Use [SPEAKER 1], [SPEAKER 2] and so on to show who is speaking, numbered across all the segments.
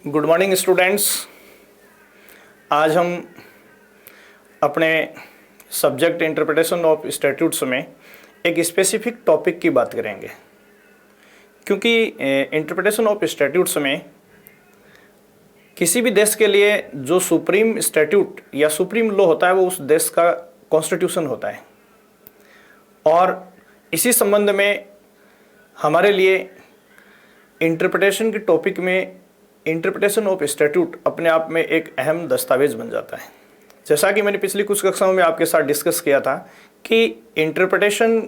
[SPEAKER 1] Good morning students. आज हम अपने सब्जेक्ट इंटरप्रिटेशन ऑफ स्टैट्यूट्स में एक स्पेसिफिक टॉपिक की बात करेंगे, क्योंकि इंटरप्रिटेशन ऑफ स्टैट्यूट्स में किसी भी देश के लिए जो सुप्रीम स्टैट्यूट या सुप्रीम लॉ होता है वो उस देश का कॉन्स्टिट्यूशन होता है। और इसी संबंध में हमारे लिए इंटरप्रिटेशन के टॉपिक में इंटरप्रिटेशन ऑफ स्टैट्यूट अपने आप में एक अहम दस्तावेज बन जाता है। जैसा कि मैंने पिछली कुछ कक्षाओं में आपके साथ डिस्कस किया था कि इंटरप्रिटेशन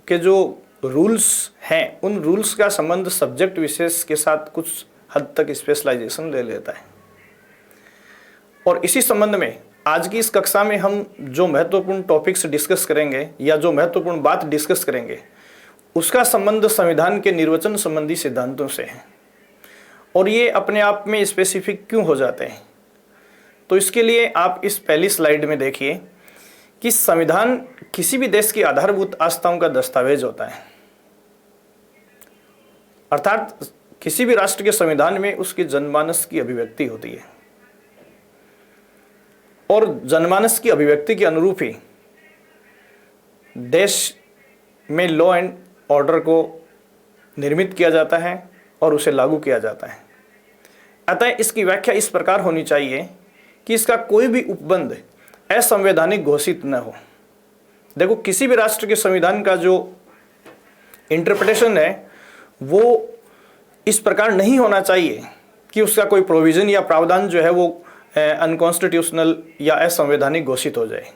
[SPEAKER 1] के जो रूल्स हैं उन रूल्स का संबंध सब्जेक्ट विशेष के साथ कुछ हद तक स्पेशलाइजेशन ले लेता है। और इसी संबंध में आज की इस कक्षा में हम जो महत्वपूर्ण टॉपिक्स डिस्कस करेंगे या जो महत्वपूर्ण बात डिस्कस करेंगे उसका संबंध संविधान के निर्वचन संबंधी सिद्धांतों से है। और ये अपने आप में स्पेसिफिक क्यों हो जाते हैं, तो इसके लिए आप इस पहली स्लाइड में देखिए कि संविधान किसी भी देश की आधारभूत आस्थाओं का दस्तावेज होता है। अर्थात किसी भी राष्ट्र के संविधान में उसके जनमानस की अभिव्यक्ति होती है और जनमानस की अभिव्यक्ति के अनुरूप ही देश में लॉ एंड ऑर्डर को निर्मित किया जाता है और उसे लागू किया जाता है। अतः इसकी व्याख्या इस प्रकार होनी चाहिए कि इसका कोई भी उपबंध असंवैधानिक घोषित न हो। देखो, किसी भी राष्ट्र के संविधान का जो इंटरप्रिटेशन है वो इस प्रकार नहीं होना चाहिए कि उसका कोई प्रोविजन या प्रावधान जो है वो अनकॉन्स्टिट्यूशनल या असंवैधानिक घोषित हो जाए।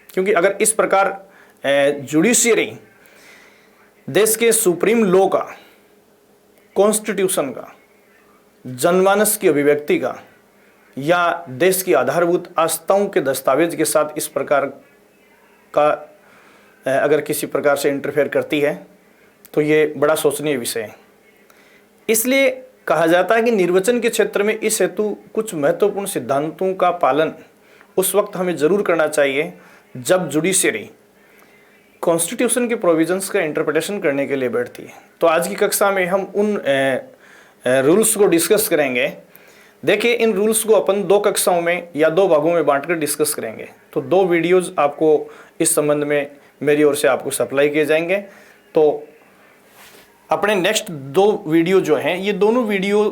[SPEAKER 1] क्योंकि अगर इस प्रकार जुडिशियरी देश के सुप्रीम लॉ का, कॉन्स्टिट्यूशन का, जनमानस की अभिव्यक्ति का या देश की आधारभूत आस्थाओं के दस्तावेज के साथ इस प्रकार का अगर किसी प्रकार से इंटरफेयर करती है तो ये बड़ा शोचनीय विषय है। इसलिए कहा जाता है कि निर्वचन के क्षेत्र में इस हेतु कुछ महत्वपूर्ण सिद्धांतों का पालन उस वक्त हमें जरूर करना चाहिए जब जुडिशियरी कॉन्स्टिट्यूशन के प्रोविजंस का इंटरप्रिटेशन करने के लिए बैठती है। तो आज की कक्षा में हम उन रूल्स को डिस्कस करेंगे। देखिए, इन रूल्स को अपन दो कक्षाओं में या दो भागों में बांटकर डिस्कस करेंगे। तो दो वीडियोस आपको इस संबंध में मेरी ओर से आपको सप्लाई किए जाएंगे। तो अपने नेक्स्ट दो वीडियो जो हैं ये दोनों वीडियो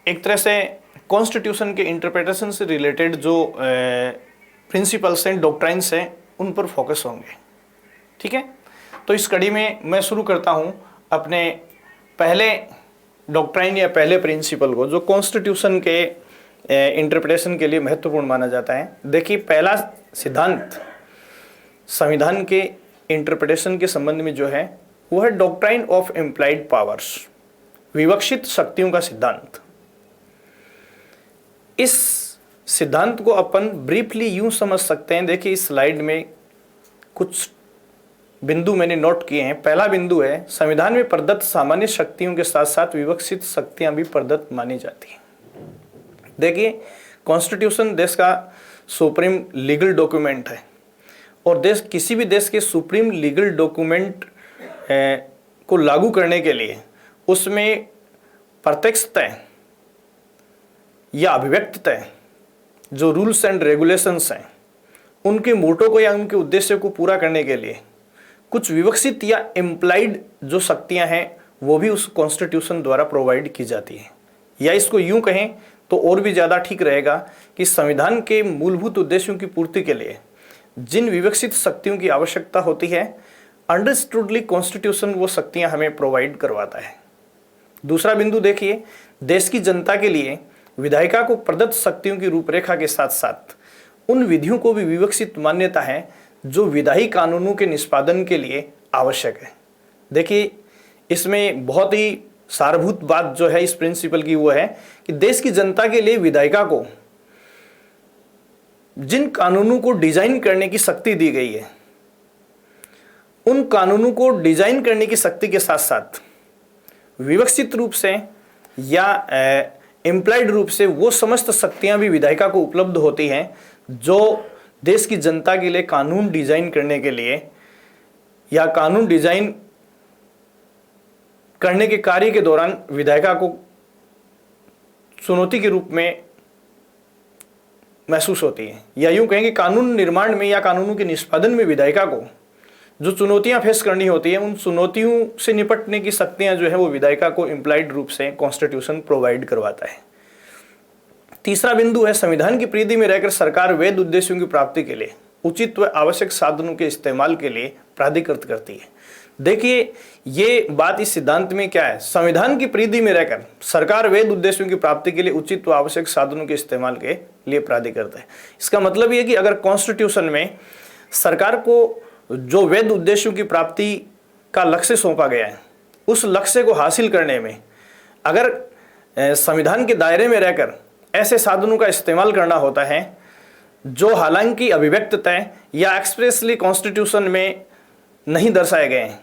[SPEAKER 1] एक तरह से कॉन्स्टिट्यूशन के इंटरप्रिटेशन से रिलेटेड जो प्रिंसिपल्स हैं, डॉक्ट्राइन्स हैं, उन पर फोकस होंगे। ठीक है, तो इस कड़ी में मैं शुरू करता हूं अपने पहले डॉक्ट्राइन या पहले प्रिंसिपल को जो कॉन्स्टिट्यूशन के इंटरप्रिटेशन के लिए महत्वपूर्ण माना जाता है। देखिए, पहला सिद्धांत संविधान के इंटरप्रिटेशन के संबंध में जो है वो है डॉक्ट्राइन ऑफ इम्प्लाइड पावर्स, विवक्षित शक्तियों का सिद्धांत। इस सिद्धांत को अपन ब्रीफली यूं समझ सकते हैं। देखिए, इस स्लाइड में कुछ बिंदु मैंने नोट किए हैं। पहला बिंदु है संविधान में प्रदत्त सामान्य शक्तियों के साथ साथ विवक्षित शक्तियां भी प्रदत्त मानी जाती हैं। देखिए, कॉन्स्टिट्यूशन देश का सुप्रीम लीगल डॉक्यूमेंट है और देश किसी भी देश के सुप्रीम लीगल डॉक्यूमेंट को लागू करने के लिए उसमें प्रत्यक्षतः या अभिव्यक्ततः जो रूल्स एंड रेगुलेशंस हैं उनके मोटो को या उनके उद्देश्य को पूरा करने के लिए कुछ विवक्षित या इम्प्लाइड जो शक्तियां हैं वो भी उस कॉन्स्टिट्यूशन द्वारा प्रोवाइड की जाती है। या इसको यूं कहें तो और भी ज़्यादा ठीक रहेगा कि संविधान के मूलभूत उद्देश्यों की पूर्ति के लिए जिन विवक्षित शक्तियों की आवश्यकता होती है अंडरस्टूडली कॉन्स्टिट्यूशन वो शक्तियां हमें प्रोवाइड करवाता है। दूसरा बिंदु देखिए, देश की जनता के लिए विधायिका को प्रदत्त शक्तियों की रूपरेखा के साथ साथ उन विधियों को भी विवक्षित मान्यता है जो विधायी कानूनों के निष्पादन के लिए आवश्यक है। देखिए, इसमें बहुत ही सारभूत बात जो है इस प्रिंसिपल की वो है कि देश की जनता के लिए विधायिका को जिन कानूनों को डिजाइन करने की शक्ति दी गई है उन कानूनों को डिजाइन करने की शक्ति के साथ साथ विवक्षित रूप से या इम्प्लाइड रूप से वो समस्त शक्तियां भी विधायिका को उपलब्ध होती हैं जो देश की जनता के लिए कानून डिजाइन करने के लिए या कानून डिजाइन करने के कार्य के दौरान विधायिका को चुनौती के रूप में महसूस होती है, या यूं कहें कि कानून निर्माण में या कानूनों के निष्पादन में विधायिका को जो चुनौतियां फेस करनी होती है, उन चुनौतियों से निपटने की शक्तियां जो है वो विधायिका को इम्प्लाइड रूप से कॉन्स्टिट्यूशन प्रोवाइड करवाता है। तीसरा बिंदु है, संविधान की परिधि में रहकर सरकार वैध उद्देश्यों की प्राप्ति के लिए उचित व आवश्यक साधनों के इस्तेमाल के लिए प्राधिकृत करती है। देखिए ये बात इस सिद्धांत में क्या है, संविधान की परिधि में रहकर सरकार वैध उद्देश्यों की प्राप्ति के लिए उचित व आवश्यक साधनों के इस्तेमाल के लिए प्राधिकृत है। इसका मतलब ये कि अगर कॉन्स्टिट्यूशन में सरकार को जो वैध उद्देश्यों की प्राप्ति का लक्ष्य सौंपा गया है, उस लक्ष्य को हासिल करने में अगर संविधान के दायरे में रहकर ऐसे साधनों का इस्तेमाल करना होता है जो हालांकि अभिव्यक्ततः या एक्सप्रेसली कॉन्स्टिट्यूशन में नहीं दर्शाए गए हैं,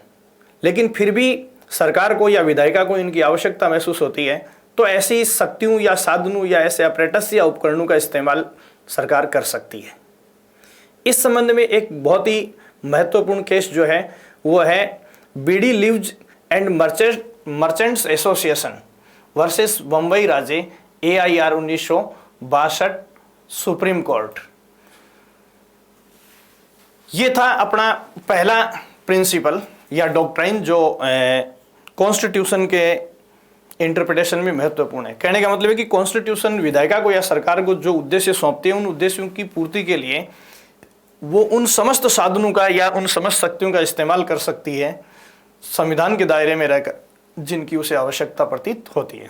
[SPEAKER 1] लेकिन फिर भी सरकार को या विधायिका को इनकी आवश्यकता महसूस होती है, तो ऐसी शक्तियों या साधनों या ऐसे अपरेटस या उपकरणों का इस्तेमाल सरकार कर सकती है। इस संबंध में एक बहुत ही महत्वपूर्ण केस जो है वो है bidi leaves and merchants association versus Bombay राज्य AIR 1962 सुप्रीम कोर्ट। ये था अपना पहला प्रिंसिपल या डॉक्ट्राइन जो कॉन्स्टिट्यूशन के इंटरप्रिटेशन में महत्वपूर्ण है। कहने का मतलब है कि कॉन्स्टिट्यूशन विधायिका को या सरकार को जो उद्देश्य सौंपती है, उन उद्देश्यों की पूर्ति के लिए वो उन समस्त साधनों का या उन समस्त शक्तियों का इस्तेमाल कर सकती है संविधान के दायरे में रहकर जिनकी उसे आवश्यकता प्रतीत होती है।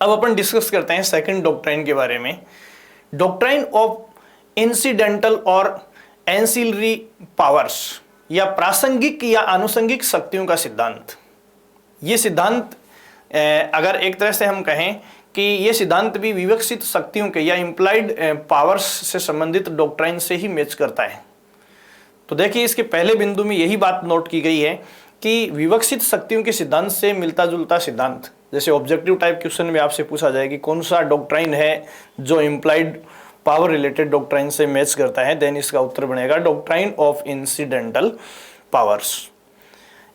[SPEAKER 1] अब अपन डिस्कस करते हैं सेकंड डॉक्ट्राइन के बारे में, डॉक्ट्राइन ऑफ इंसिडेंटल और एंसिलरी पावर्स या प्रासंगिक या आनुषंगिक शक्तियों का सिद्धांत। ये सिद्धांत अगर एक तरह से हम कहें कि ये सिद्धांत भी विवक्षित शक्तियों के या इम्प्लाइड पावर्स से संबंधित डॉक्ट्राइन से ही मैच करता है। तो देखिए इसके पहले बिंदु में यही बात नोट की गई है कि विवक्षित शक्तियों के सिद्धांत से मिलता जुलता सिद्धांत, जैसे ऑब्जेक्टिव टाइप क्वेश्चन में आपसे पूछा जाए कि कौन सा डॉक्ट्राइन है जो इम्प्लाइड पावर रिलेटेड डॉक्ट्राइन से मैच करता है, देन इसका उत्तर बनेगा डॉक्ट्राइन ऑफ इंसिडेंटल पावर्स।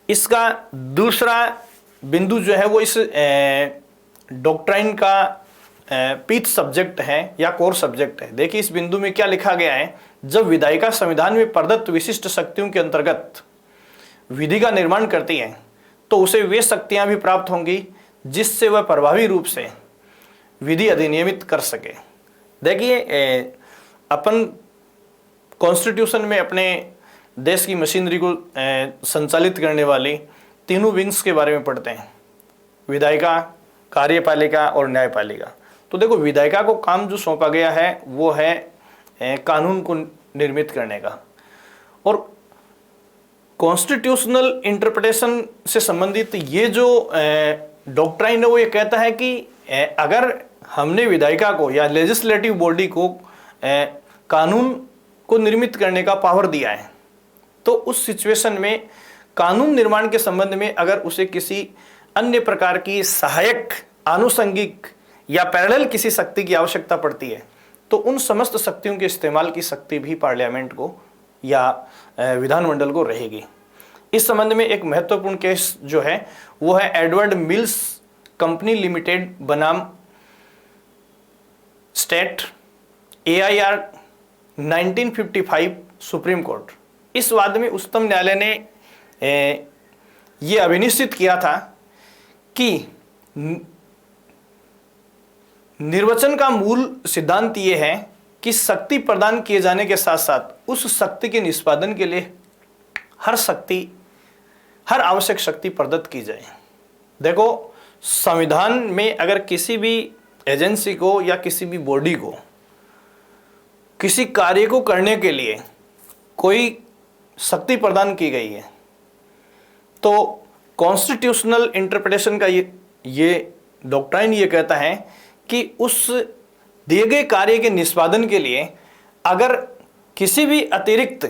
[SPEAKER 1] इसका दूसरा बिंदु जो है वो इस डॉक्ट्राइन का पीठ सब्जेक्ट है या कोर सब्जेक्ट है। देखिए इस बिंदु में क्या लिखा गया है, जब विधायिका संविधान में प्रदत्त विशिष्ट शक्तियों के अंतर्गत विधि का निर्माण करती है तो उसे वे शक्तियां भी प्राप्त होंगी जिससे वह प्रभावी रूप से विधि अधिनियमित कर सके। देखिए अपन कॉन्स्टिट्यूशन में अपने देश की मशीनरी को संचालित करने वाली तीनों विंग्स के बारे में पढ़ते हैं, विधायिका, कार्यपालिका और न्यायपालिका। तो देखो विधायिका को काम जो सौंपा गया है वो है कानून को निर्मित करने का, और कॉन्स्टिट्यूशनल इंटरप्रिटेशन से संबंधित ये जो डॉक्ट्राइन है वो ये कहता है कि अगर हमने विधायिका को या लेजिस्लेटिव बॉडी को कानून को निर्मित करने का पावर दिया है तो उस सिचुएशन में कानून निर्माण के संबंध में अगर उसे किसी अन्य प्रकार की सहायक, आनुषंगिक या पैरेलल किसी शक्ति की आवश्यकता पड़ती है तो उन समस्त शक्तियों के इस्तेमाल की शक्ति भी पार्लियामेंट को या विधानमंडल को रहेगी। इस संबंध में एक महत्वपूर्ण केस जो है वो है एडवर्ड मिल्स कंपनी लिमिटेड बनाम स्टेट AIR 1955 सुप्रीम कोर्ट। इस वाद में उच्चतम न्यायालय ने यह अभिनिश्चित किया था कि निर्वचन का मूल सिद्धांत यह है कि शक्ति प्रदान किए जाने के साथ साथ उस शक्ति के निष्पादन के लिए हर आवश्यक शक्ति प्रदत्त की जाए। देखो संविधान में अगर किसी भी एजेंसी को या किसी भी बॉडी को किसी कार्य को करने के लिए कोई शक्ति प्रदान की गई है तो कॉन्स्टिट्यूशनल इंटरप्रिटेशन का ये डॉक्ट्राइन ये कहता है कि उस दिए गए कार्य के निष्पादन के लिए अगर किसी भी अतिरिक्त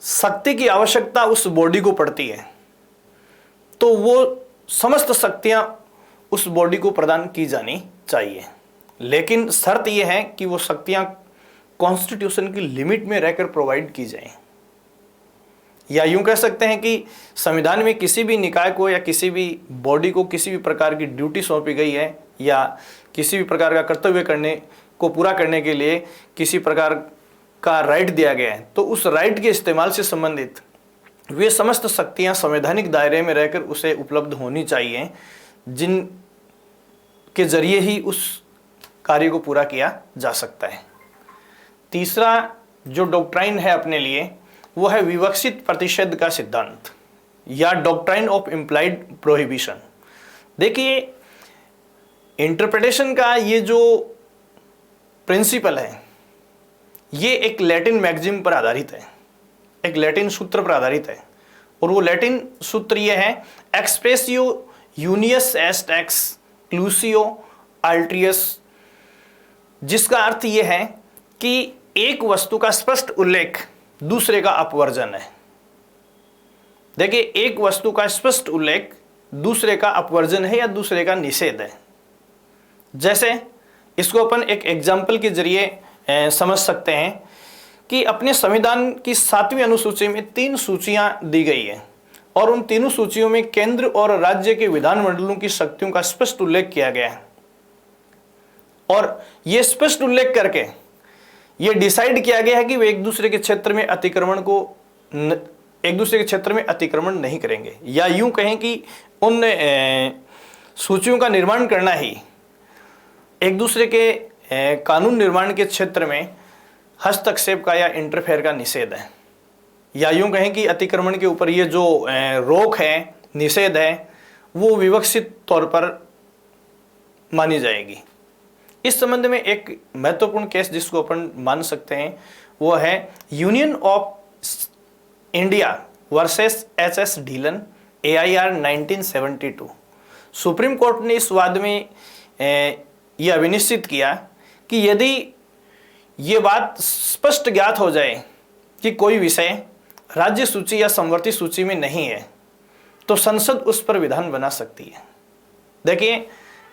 [SPEAKER 1] शक्ति की आवश्यकता उस बॉडी को पड़ती है तो वो समस्त शक्तियां उस बॉडी को प्रदान की जानी चाहिए, लेकिन शर्त यह है कि वो शक्तियां कॉन्स्टिट्यूशन की लिमिट में रहकर प्रोवाइड की जाएं। या यूं कह सकते हैं कि संविधान में किसी भी निकाय को या किसी भी बॉडी को किसी भी प्रकार की ड्यूटी सौंपी गई है या किसी भी प्रकार का कर्तव्य करने को पूरा करने के लिए किसी प्रकार का राइट दिया गया है, तो उस राइट के इस्तेमाल से संबंधित वे समस्त शक्तियां संवैधानिक दायरे में रहकर उसे उपलब्ध होनी चाहिए, जिन के जरिए ही उस कार्य को पूरा किया जा सकता है। तीसरा जो डॉक्ट्राइन है अपने लिए, वो है विवक्षित प्रतिषेध का सिद्धांत या डॉक्ट्राइन ऑफ इम्प्लाइड प्रोहिबिशन। देखिए, इंटरप्रिटेशन का ये जो प्रिंसिपल है, ये एक लैटिन मैक्सिम पर आधारित है, एक लैटिन सूत्र पर आधारित है, और वो लैटिन सूत्र ये है एक्सप्रेसियो यूनियस एस्ट एक्स क्लूसियो अल्ट्रियस, जिसका अर्थ ये है कि एक वस्तु का स्पष्ट उल्लेख दूसरे का अपवर्जन है। देखिए, एक वस्तु का स्पष्ट उल्लेख दूसरे का अपवर्जन है या दूसरे का निषेध है। जैसे इसको अपन एक एग्जाम्पल के जरिए समझ सकते हैं कि अपने संविधान की 7वीं अनुसूची में 3 सूचियां दी गई है और उन तीनों सूचियों में केंद्र और राज्य के विधानमंडलों की शक्तियों का स्पष्ट उल्लेख किया गया है, और यह स्पष्ट उल्लेख करके ये डिसाइड किया गया है कि वे एक दूसरे के क्षेत्र में अतिक्रमण नहीं करेंगे, या यूं कहें कि उन सूचियों का निर्माण करना ही एक दूसरे के कानून निर्माण के क्षेत्र में हस्तक्षेप का या इंटरफेयर का निषेध है, या यूं कहें कि अतिक्रमण के ऊपर ये जो रोक है, निषेध है, वो विवक्षित तौर पर मानी जाएगी। इस संबंध में एक महत्वपूर्ण केस जिसको अपन मान सकते हैं वो है Union of India versus HS Dhillon AIR 1972। Supreme Court ने इस वाद में यह अभिनिश्चित किया कि यदि ये बात स्पष्ट ज्ञात हो जाए कि कोई विषय राज्य सूची या समवर्ती सूची में नहीं है, तो संसद उस पर विधान बना सकती है। देखिए,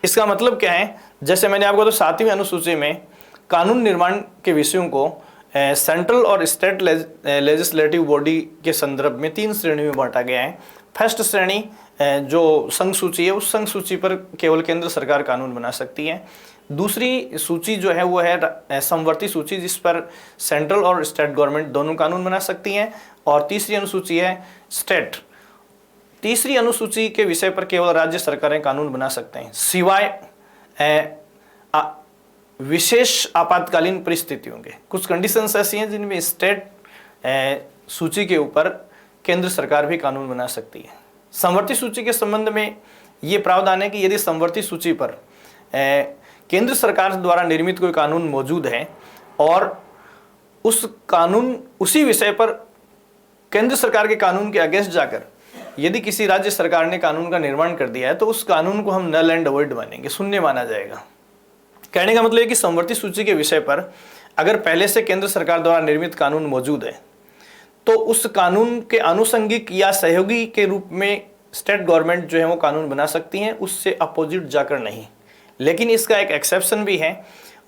[SPEAKER 1] इसका मतलब क्या है, जैसे मैंने आपको तो 7वीं अनुसूची में कानून निर्माण के विषयों को सेंट्रल और स्टेट लेजिस्लेटिव बॉडी के संदर्भ में 3 श्रेणी में बांटा गया है। फर्स्ट श्रेणी जो संघ सूची है, उस संघ सूची पर केवल केंद्र सरकार कानून बना सकती है। दूसरी सूची जो है वो है समवर्ती सूची, जिस पर सेंट्रल और स्टेट गवर्नमेंट दोनों कानून बना सकती हैं। और तीसरी अनुसूची है स्टेट। तीसरी अनुसूची के विषय पर केवल राज्य सरकारें कानून बना सकते हैं, सिवाय विशेष आपातकालीन परिस्थितियों के। कुछ कंडीशंस ऐसी हैं जिनमें स्टेट सूची के ऊपर केंद्र सरकार भी कानून बना सकती है। समवर्ती सूची के संबंध में ये प्रावधान है कि यदि समवर्ती सूची पर केंद्र सरकार द्वारा निर्मित कोई कानून मौजूद है और उस कानून उसी विषय पर केंद्र सरकार के कानून के अगेंस्ट जाकर यदि किसी राज्य सरकार ने कानून का निर्माण कर दिया है, तो उस कानून को हम नल एंड अवॉइड मानेंगे, शून्य माना जाएगा। कहने का मतलब है कि समवर्ती सूची के विषय पर अगर पहले से केंद्र सरकार द्वारा निर्मित कानून मौजूद है, तो उस कानून के आनुषंगिक या सहयोगी के रूप में स्टेट गवर्नमेंट जो है वो कानून बना सकती हैं, उससे अपोजिट जाकर नहीं। लेकिन इसका एक एक्सेप्शन भी है।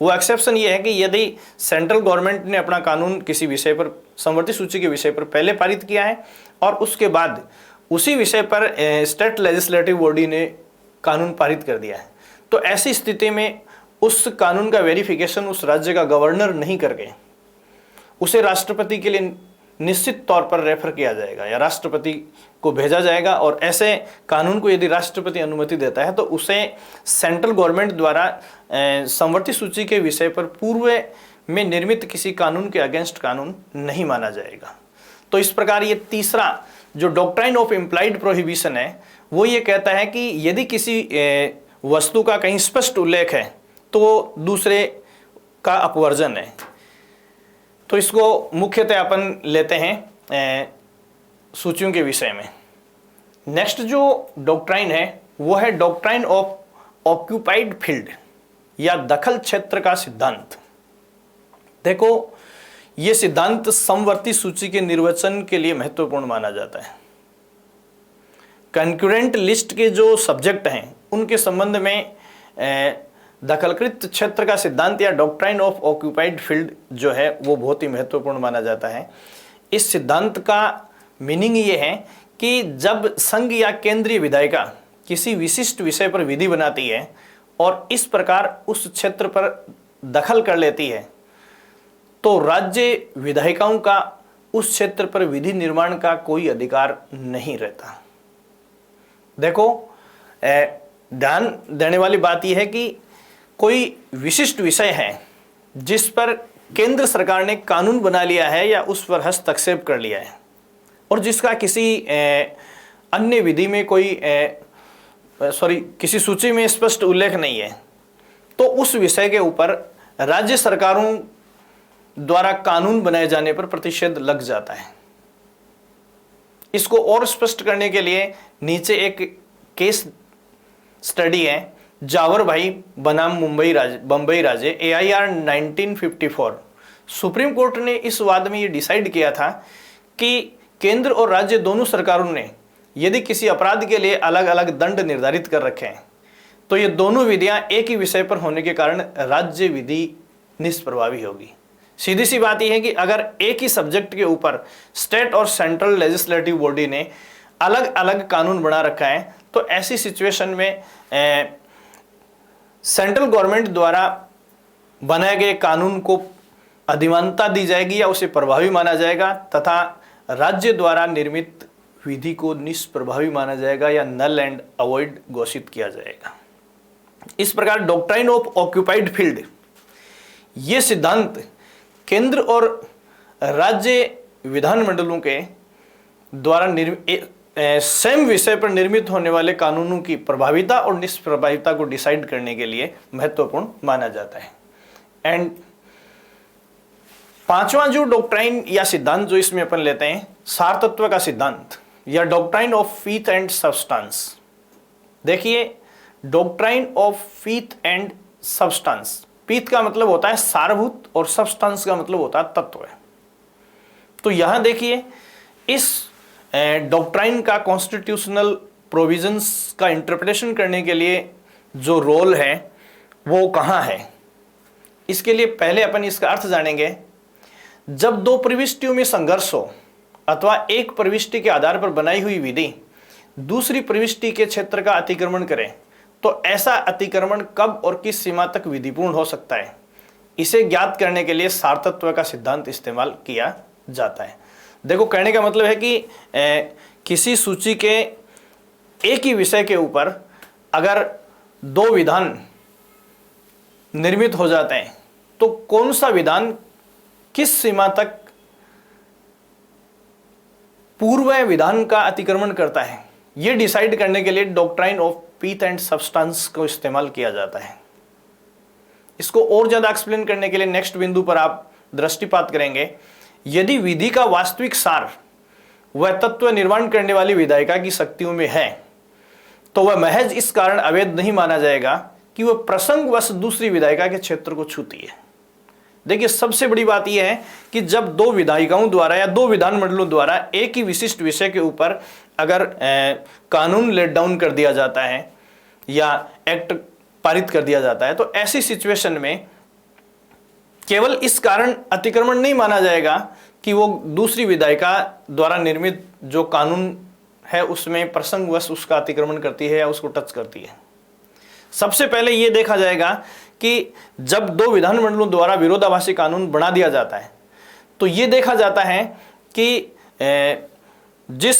[SPEAKER 1] वो एक्सेप्शन ये है कि यदि सेंट्रल गवर्नमेंट ने अपना कानून किसी विषय पर समवर्ती सूची के विषय पर पहले पारित किया है और उसके बाद उसी विषय पर स्टेट लेजिस्लेटिव बॉडी ने कानून पारित कर दिया है, तो ऐसी स्थिति में उस कानून का वेरिफिकेशन उस राज्य का गवर्नर नहीं करके उसे राष्ट्रपति के लिए निश्चित तौर पर रेफर किया जाएगा या राष्ट्रपति को भेजा जाएगा। और ऐसे कानून को यदि राष्ट्रपति अनुमति देता है तो उसे सेंट्रल गवर्नमेंट द्वारा समवर्ती सूची के विषय पर पूर्व में निर्मित किसी कानून के अगेंस्ट कानून नहीं माना जाएगा। तो इस प्रकार ये तीसरा जो डॉक्ट्राइन ऑफ इम्प्लाइड प्रोहिबिशन है, वो ये कहता है कि यदि किसी वस्तु का कहीं स्पष्ट उल्लेख है तो दूसरे का अपवर्जन है। तो इसको मुख्यतः अपन लेते हैं सूचियों के विषय में। नेक्स्ट जो डॉक्ट्राइन है वो है डॉक्ट्राइन ऑफ ऑक्यूपाइड फील्ड या दखल क्षेत्र का सिद्धांत। देखो, ये सिद्धांत समवर्ती सूची के निर्वचन के लिए महत्वपूर्ण माना जाता है। कंकरेंट लिस्ट के जो सब्जेक्ट हैं उनके संबंध में दखलकृत क्षेत्र का सिद्धांत या डॉक्ट्राइन ऑफ ऑक्यूपाइड फील्ड जो है वो बहुत ही महत्वपूर्ण माना जाता है। इस सिद्धांत का मीनिंग ये है कि जब संघ या केंद्रीय विधायिका किसी विशिष्ट विषय पर विधि बनाती है और इस प्रकार उस क्षेत्र पर दखल कर लेती है, तो राज्य विधायिकाओं का उस क्षेत्र पर विधि निर्माण का कोई अधिकार नहीं रहता। देखो, ध्यान देने वाली बात यह है कि कोई विशिष्ट विषय है जिस पर केंद्र सरकार ने कानून बना लिया है या उस पर हस्तक्षेप कर लिया है और जिसका किसी अन्य विधि में किसी सूची में स्पष्ट उल्लेख नहीं है, तो उस विषय के ऊपर राज्य सरकारों द्वारा कानून बनाए जाने पर प्रतिषेध लग जाता है। इसको और स्पष्ट करने के लिए नीचे एक केस स्टडी है, जावर भाई बनाम बंबई राज्य AIR 1954। सुप्रीम कोर्ट ने इस वाद में यह डिसाइड किया था कि केंद्र और राज्य दोनों सरकारों ने यदि किसी अपराध के लिए अलग अलग दंड निर्धारित कर रखे हैं, तो ये दोनों विधियां एक ही विषय पर होने के कारण राज्य विधि निष्प्रभावी होगी। सीधी सी बात यह है कि अगर एक ही सब्जेक्ट के ऊपर स्टेट और सेंट्रल लेजिस्लेटिव बॉडी ने अलग अलग कानून बना रखा है, तो ऐसी सिचुएशन में सेंट्रल गवर्नमेंट द्वारा बनाए गए कानून को अधिमानता दी जाएगी या उसे प्रभावी माना जाएगा तथा राज्य द्वारा निर्मित विधि को निष्प्रभावी माना जाएगा या नल एंड अवॉइड घोषित किया जाएगा। इस प्रकार डॉक्ट्राइन ऑफ ऑक्युपाइड फील्ड, ये सिद्धांत केंद्र और राज्य विधानमंडलों के द्वारा सेम विषय पर निर्मित होने वाले कानूनों की प्रभाविता और निष्प्रभाविता को डिसाइड करने के लिए महत्वपूर्ण माना जाता है। एंड पांचवा जो डॉक्ट्राइन या सिद्धांत जो इसमें अपन लेते हैं, सार तत्व का सिद्धांत या doctrine of pith and substance. देखिए, doctrine of pith and substance, pith का मतलब होता है सारभूत और सब्सटेंस का मतलब होता है तत्व। तो यहां देखिए, इस डॉक्ट्राइन का कॉन्स्टिट्यूशनल प्रोविजंस का इंटरप्रिटेशन करने के लिए जो रोल है वो कहां है। इसके लिए पहले अपन इसका अर्थ जानेंगे। जब दो प्रविष्टियों में संघर्ष हो अथवा एक प्रविष्टि के आधार पर बनाई हुई विधि दूसरी प्रविष्टि के क्षेत्र का अतिक्रमण करे, तो ऐसा अतिक्रमण कब और किस सीमा तक विधिपूर्ण हो सकता है, इसे ज्ञात करने के लिए सारतत्व का सिद्धांत इस्तेमाल किया जाता है। देखो, कहने का मतलब है कि किसी सूची के एक ही विषय के ऊपर अगर दो विधान निर्मित हो जाते हैं, तो कौन सा विधान किस सीमा तक पूर्व विधान का अतिक्रमण करता है, यह डिसाइड करने के लिए doctrine of pith and substance को इस्तेमाल किया जाता है। इसको और ज्यादा एक्सप्लेन करने के लिए नेक्स्ट बिंदु पर आप दृष्टिपात करेंगे। यदि विधि का वास्तविक सार वह तत्व निर्माण करने वाली विधायिका की शक्तियों में है, तो वह महज इस कारण अवैध नहीं माना जाएगा कि वह प्रसंगवश दूसरी विधायिका के क्षेत्र को छूती है। देखिए, सबसे बड़ी बात यह है कि जब दो विधायिकाओं द्वारा या दो विधानमंडलों द्वारा एक ही विशिष्ट विषय के ऊपर अगर कानून लेट डाउन कर दिया जाता है या एक्ट पारित कर दिया जाता है, तो ऐसी सिचुएशन में केवल इस कारण अतिक्रमण नहीं माना जाएगा कि वो दूसरी विधायिका द्वारा निर्मित जो कानून है उसमें प्रसंगवश उसका अतिक्रमण करती है या उसको टच करती है। सबसे पहले यह देखा जाएगा कि जब दो विधानमंडलों द्वारा विरोधाभासी कानून बना दिया जाता है, तो यह देखा जाता है कि जिस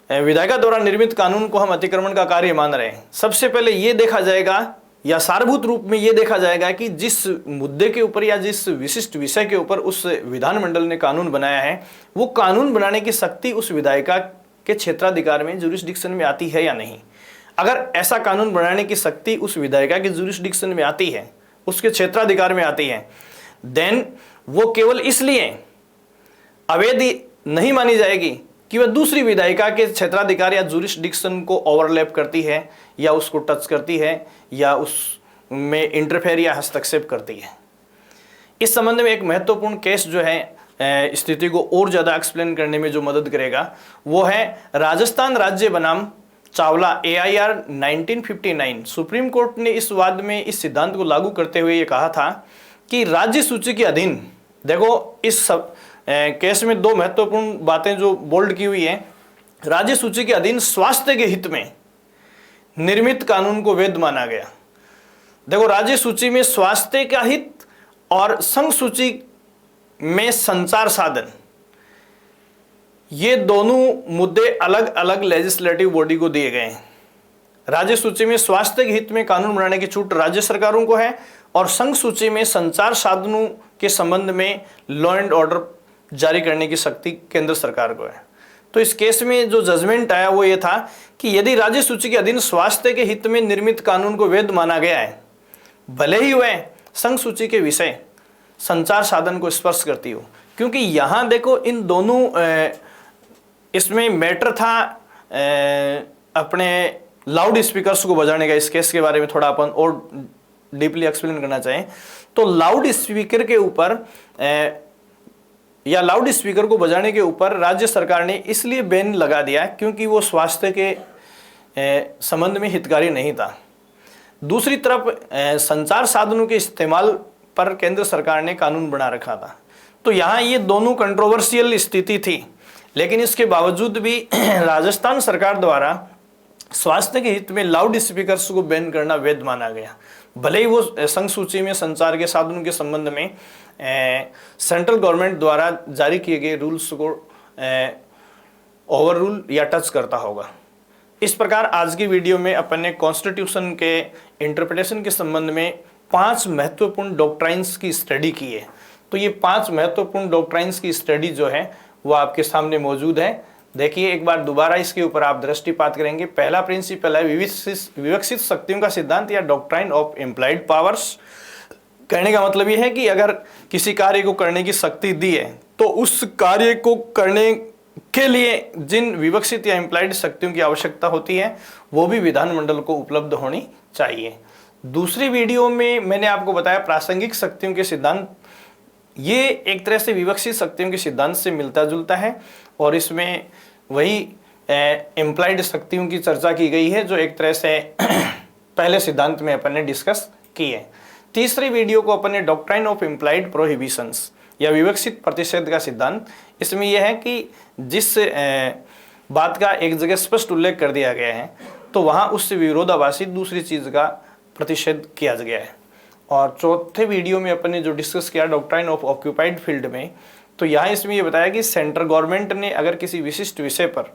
[SPEAKER 1] विधायिका द्वारा निर्मित कानून को हम अतिक्रमण का कार्य मान रहे हैं, सबसे पहले यह देखा जाएगा या सारभूत रूप में यह देखा जाएगा कि जिस मुद्दे के ऊपर या जिस विशिष्ट विषय के ऊपर उस विधानमंडल ने कानून बनाया है, वो कानून बनाने की शक्ति उस विधायिका के क्षेत्राधिकार में, ज्यूरिसडिक्शन में आती है या नहीं। अगर ऐसा कानून बनाने की शक्ति उस विधायिका के ज्यूरिसडिक्शन में आती है, उसके क्षेत्राधिकार में आती है, देन वो केवल इसलिए अवैध नहीं मानी जाएगी कि वह दूसरी विधायिका के क्षेत्राधिकार या ज्यूरिसडिक्शन को ओवरलैप करती है या उसको टच करती है या उसमें इंटरफेयर या हस्तक्षेप करती है। इस संबंध में एक महत्वपूर्ण केस जो है स्थिति को और ज़्यादा एक्सप्लेन करने में जो मदद करेगा, वो है राजस्थान राज्य बनाम चावला AIR 1959। सुप्रीम कोर्ट ने इस वाद में इस सिद्धांत को लागू करते हुए ये कहा था कि राज्य सूची के अधीन, देखो इस केस में दो महत्वपूर्ण बातें जो बोल्ड की हुई है। राज्य सूची के अधीन स्वास्थ्य के हित में निर्मित कानून को वैध माना गया। देखो, राज्य सूची में स्वास्थ्य का हित और संघ सूची में संचार साधन, ये दोनों मुद्दे अलग अलग लेजिस्लेटिव बॉडी को दिए गए हैं। राज्य सूची में स्वास्थ्य के हित में कानून बनाने की छूट राज्य सरकारों को है और संघ सूची में संचार साधनों के संबंध में लॉ एंड ऑर्डर जारी करने की शक्ति केंद्र सरकार को है। तो इस केस में जो जजमेंट आया वो ये था कि यदि राज्य सूची के अधीन स्वास्थ्य के हित में निर्मित कानून को वैध माना गया है, भले ही वह संघ सूची के विषय संचार साधन को स्पर्श करती हो। क्योंकि यहां देखो, इन दोनों इसमें मैटर था अपने लाउड स्पीकर्स को बजाने का। इस केस के बारे में थोड़ा अपन और डीपली एक्सप्लेन करना चाहें तो लाउड स्पीकर के ऊपर या लाउड स्पीकर को बजाने के ऊपर राज्य सरकार ने इसलिए बैन लगा दिया क्योंकि वो स्वास्थ्य के संबंध में हितकारी नहीं था। दूसरी तरफ संचार साधनों के इस्तेमाल पर केंद्र सरकार ने कानून बना रखा था। तो यहाँ ये दोनों कंट्रोवर्शियल स्थिति थी, लेकिन इसके बावजूद भी राजस्थान सरकार द्वारा स्वास्थ्य के हित में लाउड स्पीकर्स को बैन करना वैध माना गया। भले ही वो संघ सूची में संचार के साधनों के संबंध में सेंट्रल गवर्नमेंट द्वारा जारी किए गए रूल्स को ओवर रूल या टच करता होगा। इस प्रकार आज की वीडियो में अपन ने कॉन्स्टिट्यूशन के इंटरप्रिटेशन के संबंध में 5 महत्वपूर्ण डॉक्ट्राइन्स की स्टडी की है। तो ये 5 महत्वपूर्ण डॉक्ट्राइन्स की स्टडी जो है वो आपके सामने मौजूद है। देखिए, एक बार दोबारा इसके ऊपर आप दृष्टिपात करेंगे। पहला प्रिंसिपल है विवक्षित शक्तियों का सिद्धांत या डॉक्ट्राइन ऑफ इम्प्लाइड पावर्स। कहने का मतलब यह है कि अगर किसी कार्य को करने की शक्ति दी है तो उस कार्य को करने के लिए जिन विवक्षित या इम्प्लाइड शक्तियों की आवश्यकता होती है वो भी विधानमंडल को उपलब्ध होनी चाहिए। दूसरी वीडियो में मैंने आपको बताया प्रासंगिक शक्तियों के सिद्धांत। ये एक तरह से विवक्षित शक्तियों के सिद्धांत से मिलता जुलता है और इसमें वही इम्प्लाइड शक्तियों की चर्चा की गई है जो एक तरह से पहले सिद्धांत में अपन ने डिस्कस की है। तीसरी वीडियो को अपन ने डॉक्ट्राइन ऑफ इम्प्लाइड प्रोहिबिशंस या विवक्षित प्रतिषेध का सिद्धांत। इसमें यह है कि जिस बात का एक जगह स्पष्ट उल्लेख कर दिया गया है तो वहाँ उससे विरोधाभासी दूसरी चीज़ का प्रतिषेध किया गया है। और चौथे वीडियो में अपन ने जो डिस्कस किया डॉक्ट्राइन ऑफ ऑक्यूपाइड फील्ड में, तो यहाँ इसमें ये बताया कि सेंट्रल गवर्नमेंट ने अगर किसी विशिष्ट विषय पर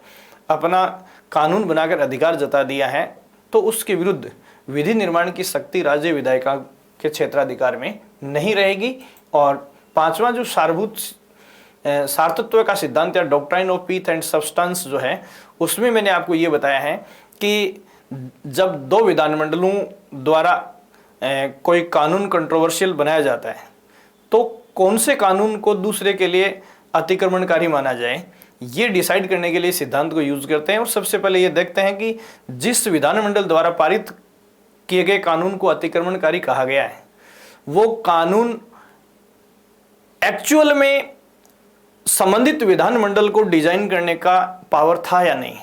[SPEAKER 1] अपना कानून बनाकर अधिकार जता दिया है तो उसके विरुद्ध विधि निर्माण की शक्ति राज्य विधायिका के क्षेत्राधिकार में नहीं रहेगी। और 5वां जो सार्थत्व का सिद्धांत या doctrine of pith and substance जो है उसमें मैंने आपको ये बताया है कि जब 2 विधानमंडलों द्वारा कोई कानून कंट्रोवर्शियल बनाया जाता है तो कौन से कानून को दूसरे के लिए अतिक्रमणकारी माना जाए, ये डिसाइड करने के लिए सिद्धांत को यूज करते हैं। और सबसे पहले ये देखते हैं कि जिस विधानमंडल द्वारा पारित किए गए कानून को अतिक्रमणकारी कहा गया है वो कानून एक्चुअल में संबंधित विधानमंडल को डिजाइन करने का पावर था या नहीं।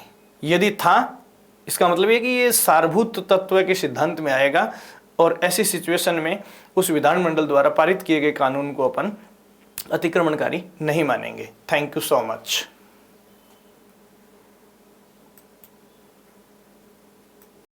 [SPEAKER 1] यदि था, इसका मतलब ये कि ये सारभूत तत्व के सिद्धांत में आएगा और ऐसी सिचुएशन में उस विधानमंडल द्वारा पारित किए गए कानून को अपन अतिक्रमणकारी नहीं मानेंगे। Thank you so much.